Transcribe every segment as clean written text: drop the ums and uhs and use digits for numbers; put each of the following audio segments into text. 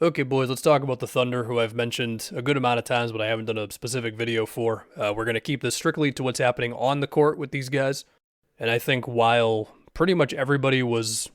Okay, boys, let's talk about the Thunder, who I've mentioned a good amount of times, but I haven't done a specific video for. We're going to keep this strictly to what's happening on the court with these guys. And I think while pretty much everybody was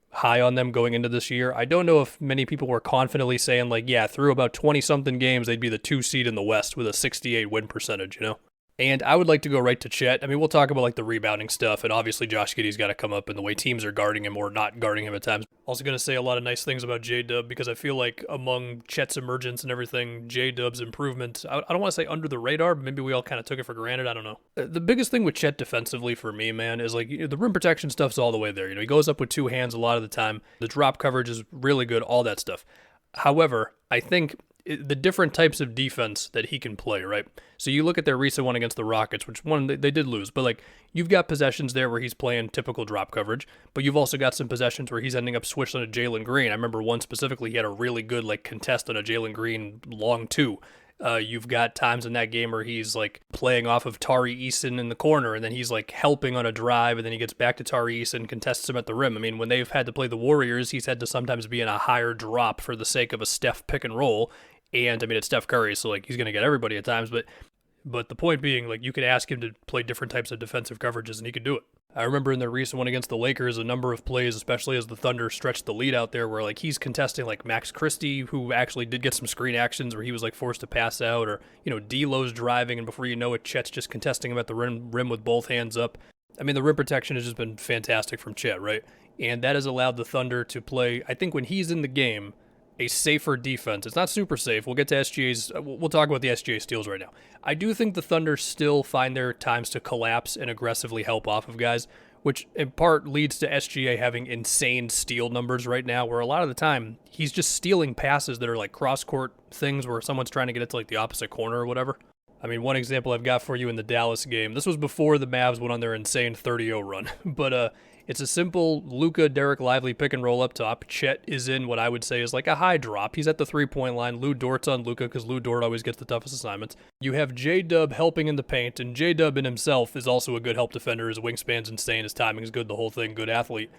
high on them going into this year, I don't know if many people were confidently saying, like, yeah, through about 20 something games, they'd be the 2 seed in the West with a 68 win percentage, you know? And I would like to go right to Chet. I mean, we'll talk about like the rebounding stuff, and obviously Josh Giddey's got to come up and the way teams are guarding him or not guarding him at times. Also going to say a lot of nice things about J-Dub because I feel like among Chet's emergence and everything, J-Dub's improvement, I don't want to say under the radar, but maybe we all kind of took it for granted. I don't know. The biggest thing with Chet defensively for me, man, is like the rim protection stuff's all the way there. You know, he goes up with two hands a lot of the time. The drop coverage is really good, all that stuff. However, I think the different types of defense that he can play, right? So you look at their recent one against the Rockets, which one they did lose, but like you've got possessions there where he's playing typical drop coverage, but you've also got some possessions where he's ending up switched on a Jalen Green. I remember one specifically, he had a really good like contest on a Jalen Green long two. You've got times in that game where he's like playing off of Tari Eason in the corner, and then he's like helping on a drive, and then he gets back to Tari Eason, contests him at the rim. I mean, when they've had to play the Warriors, he's had to sometimes be in a higher drop for the sake of a Steph pick and roll. And I mean, it's Steph Curry, so like he's going to get everybody at times. But the point being, like you could ask him to play different types of defensive coverages, and he could do it. I remember in the recent one against the Lakers, a number of plays, especially as the Thunder stretched the lead out there, where like he's contesting like Max Christie, who actually did get some screen actions where he was like forced to pass out, or you know D'Lo's driving, and before you know it, Chet's just contesting him at the rim with both hands up. I mean, the rim protection has just been fantastic from Chet, right? And that has allowed the Thunder to play. I think when he's in the game, a safer defense. It's not super safe. We'll get to SGA's. We'll talk about the SGA steals right now. I do think the Thunder still find their times to collapse and aggressively help off of guys, which in part leads to SGA having insane steal numbers right now, where a lot of the time he's just stealing passes that are like cross-court things where someone's trying to get it to like the opposite corner or whatever. I mean, one example I've got for you in the Dallas game, this was before the Mavs went on their insane 30-0 run, but it's a simple Luka Derek Lively pick and roll up top. Chet is in what I would say is like a high drop. He's at the 3-point line. Lou Dort's on Luka because Lou Dort always gets the toughest assignments. You have J-Dub helping in the paint, and J-Dub in himself is also a good help defender. His wingspan's insane. His timing's good. The whole thing, good athlete.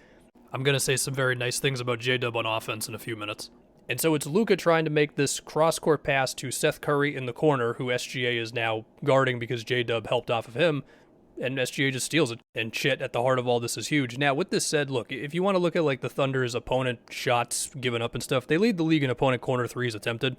I'm going to say some very nice things about J-Dub on offense in a few minutes. And so it's Luka trying to make this cross-court pass to Seth Curry in the corner, who SGA is now guarding because J-Dub helped off of him, and SGA just steals it. And Chet at the heart of all this is huge. Now, with this said, look, if you want to look at like the Thunder's opponent shots given up and stuff, they lead the league in opponent corner threes attempted,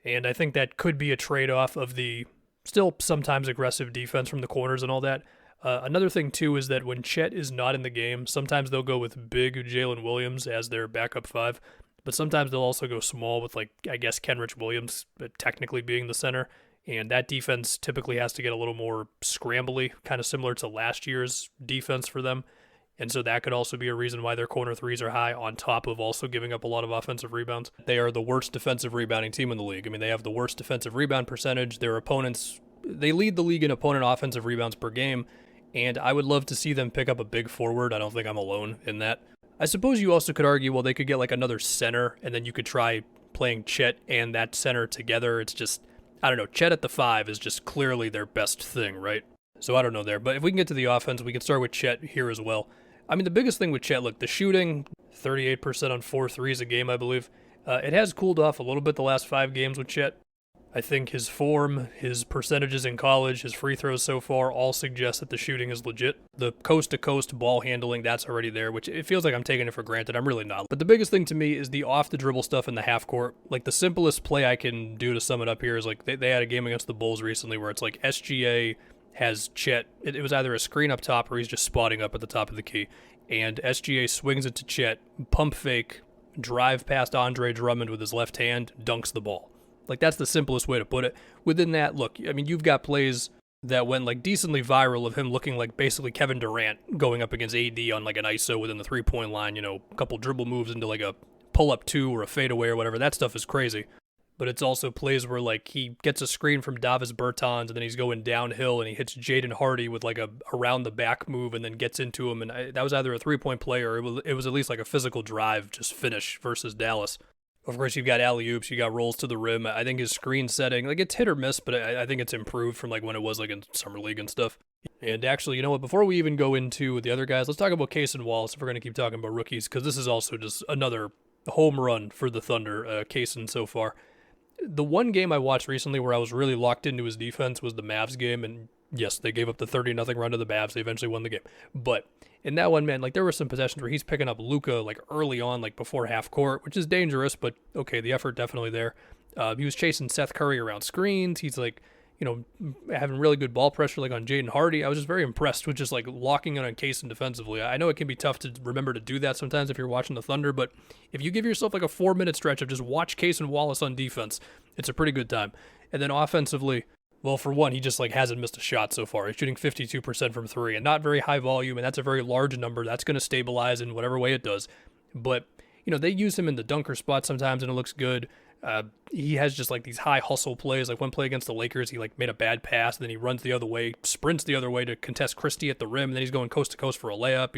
and I think that could be a trade-off of the still sometimes aggressive defense from the corners and all that. Another thing, too, is that when Chet is not in the game, sometimes they'll go with big Jalen Williams as their backup five. But sometimes they'll also go small with, like, I guess Kenrich Williams technically being the center. And that defense typically has to get a little more scrambly, kind of similar to last year's defense for them. And so that could also be a reason why their corner threes are high, on top of also giving up a lot of offensive rebounds. They are the worst defensive rebounding team in the league. I mean, they have the worst defensive rebound percentage. Their opponents, they lead the league in opponent offensive rebounds per game. And I would love to see them pick up a big forward. I don't think I'm alone in that. I suppose you also could argue, well, they could get like another center, and then you could try playing Chet and that center together. It's just, I don't know, Chet at the 5 is just clearly their best thing, right? So I don't know there. But if we can get to the offense, we can start with Chet here as well. I mean, the biggest thing with Chet, look, the shooting, 38% on 4 threes a game, I believe. It has cooled off a little bit the last 5 games with Chet. I think his form, his percentages in college, his free throws so far all suggest that the shooting is legit. The coast-to-coast ball handling, that's already there, which it feels like I'm taking it for granted. I'm really not. But the biggest thing to me is the off-the-dribble stuff in the half court. Like, the simplest play I can do to sum it up here is, like, they had a game against the Bulls recently where it's like SGA has Chet. It was either a screen up top or he's just spotting up at the top of the key. And SGA swings it to Chet, pump fake, drive past Andre Drummond with his left hand, dunks the ball. Like, that's the simplest way to put it. Within that, look, I mean, you've got plays that went, like, decently viral of him looking like basically Kevin Durant going up against AD on, like, an ISO within the three-point line, you know, a couple dribble moves into, like, a pull-up 2 or a fadeaway or whatever. That stuff is crazy. But it's also plays where, like, he gets a screen from Davis Bertans, and then he's going downhill, and he hits Jaden Hardy with, like, a around-the-back move and then gets into him. And that was either a three-point play or it was at least, like, a physical drive, just finish versus Dallas. Of course, you've got alley-oops, you got rolls to the rim. I think his screen setting, like, it's hit or miss, but I think it's improved from, like, when it was, like, in Summer League and stuff. And actually, you know what, before we even go into the other guys, let's talk about Case and Wallace if we're going to keep talking about rookies, because this is also just another home run for the Thunder, Kaysen so far. The one game I watched recently where I was really locked into his defense was the Mavs game, and yes, they gave up the 30-0 run to the Mavs. They eventually won the game. But in that one, man, like there were some possessions where he's picking up Luka like early on, like before half court, which is dangerous, but okay, the effort definitely there. He was chasing Seth Curry around screens. He's like, having really good ball pressure like on Jaden Hardy. I was just very impressed with just like locking in on Kaysen defensively. I know it can be tough to remember to do that sometimes if you're watching the Thunder, but if you give yourself like a 4-minute stretch of just watch Kaysen Wallace on defense, it's a pretty good time. And then offensively, well, for one, he just like hasn't missed a shot so far. He's shooting 52% from three and not very high volume, and that's a very large number. That's going to stabilize in whatever way it does. But, they use him in the dunker spot sometimes and it looks good. He has just like these high hustle plays. Like one play against the Lakers, he like made a bad pass, and then he runs the other way, sprints the other way to contest Christie at the rim, and then he's going coast to coast for a layup.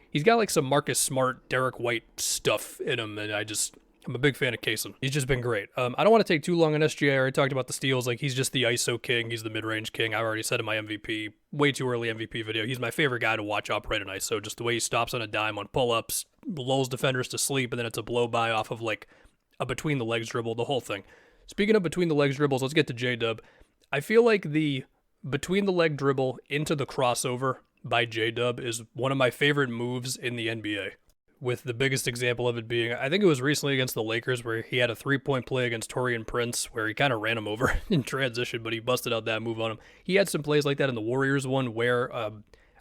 He's got like some Marcus Smart, Derek White stuff in him, and I'm a big fan of Kaysen. He's just been great. I don't want to take too long on SGA. I already talked about the steals. Like he's just the ISO king. He's the mid-range king. I already said in my MVP, way too early MVP video. He's my favorite guy to watch operate an ISO. Just the way he stops on a dime on pull-ups, lulls defenders to sleep, and then it's a blow-by off of like a between the legs dribble, the whole thing. Speaking of between the legs dribbles, let's get to J-Dub. I feel like the between the leg dribble into the crossover by J-Dub is one of my favorite moves in the NBA. With the biggest example of it being, I think it was recently against the Lakers where he had a 3-point play against Taurean Prince where he kind of ran him over in transition, but he busted out that move on him. He had some plays like that in the Warriors one where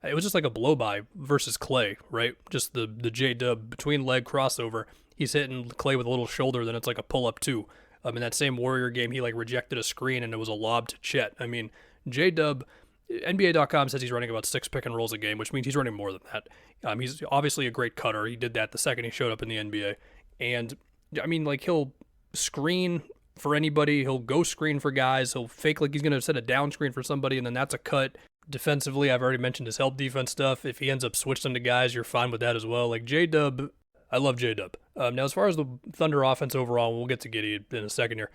it was just like a blow-by versus Clay, right? Just the J-Dub between leg crossover. He's hitting Clay with a little shoulder, then it's like a pull-up too. In that same Warrior game, he like rejected a screen and it was a lob to Chet. I mean, J-Dub, NBA.com says he's running about 6 pick and rolls a game, which means he's running more than that. He's obviously a great cutter. He did that the second he showed up in the NBA. And, I mean, like, he'll screen for anybody. He'll go screen for guys. He'll fake like he's going to set a down screen for somebody, and then that's a cut. Defensively, I've already mentioned his help defense stuff. If he ends up switching to guys, you're fine with that as well. Like, J-Dub, I love J-Dub. Now, as far as the Thunder offense overall, we'll get to Giddy in a second here.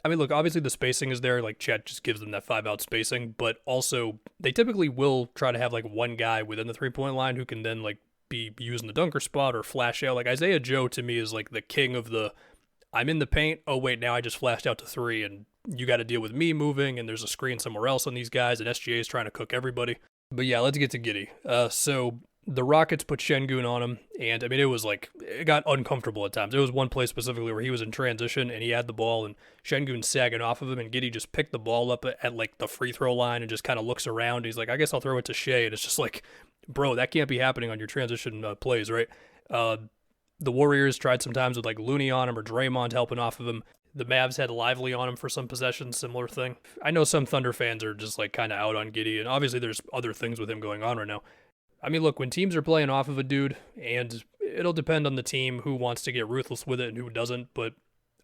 I mean, look, obviously the spacing is there. Like, Chet just gives them that 5-out spacing. But also, they typically will try to have, like, one guy within the three-point line who can then, like, be using the dunker spot or flash out. Like, Isaiah Joe, to me, is, like, the king of the, I'm in the paint. Oh, wait, now I just flashed out to three. And you got to deal with me moving. And there's a screen somewhere else on these guys. And SGA is trying to cook everybody. But, yeah, let's get to Giddy. So the Rockets put Şengün on him, and I mean, it got uncomfortable at times. There was one play specifically where he was in transition and he had the ball and Şengün sagging off of him, and Giddy just picked the ball up at like the free throw line and just kind of looks around. He's like, I guess I'll throw it to Shea, and it's just like, bro, that can't be happening on your transition plays, right? The Warriors tried sometimes with like Looney on him or Draymond helping off of him. The Mavs had Lively on him for some possessions, similar thing. I know some Thunder fans are just like kind of out on Giddy, and obviously there's other things with him going on right now. I mean, look, when teams are playing off of a dude, and it'll depend on the team who wants to get ruthless with it and who doesn't, but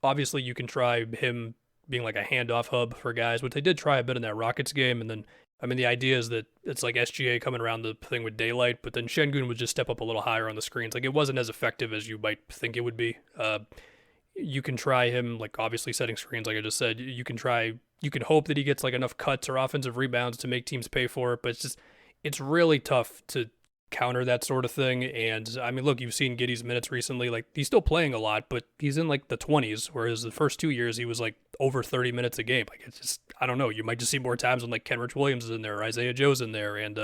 obviously you can try him being like a handoff hub for guys, which they did try a bit in that Rockets game, and then, I mean, the idea is that it's like SGA coming around the thing with daylight, but then Şengün would just step up a little higher on the screens. Like, it wasn't as effective as you might think it would be. You can try him, like, obviously setting screens, like I just said. You can hope that he gets, like, enough cuts or offensive rebounds to make teams pay for it, but it's really tough to counter that sort of thing. And I mean, look, you've seen Giddy's minutes recently. Like, he's still playing a lot, but he's in like the 20s, whereas the first 2 years he was like over 30 minutes a game. Like, it's just, I don't know. You might just see more times when like Kenrich Williams is in there, or Isaiah Joe's in there, and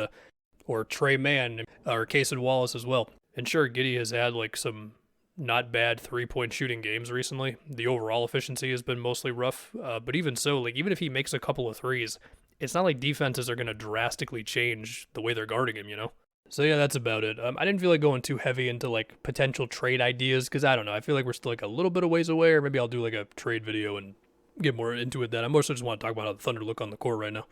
or Trey Mann, or Kaysen Wallace as well. And sure, Giddy has had like some not bad 3-point shooting games recently. The overall efficiency has been mostly rough, but even so, like, even if he makes a couple of threes, it's not like defenses are going to drastically change the way they're guarding him, you know? So yeah, that's about it. I didn't feel like going too heavy into like potential trade ideas, because I don't know, I feel like we're still like a little bit of ways away, or maybe I'll do like a trade video and get more into it then. I mostly just want to talk about how the Thunder look on the court right now.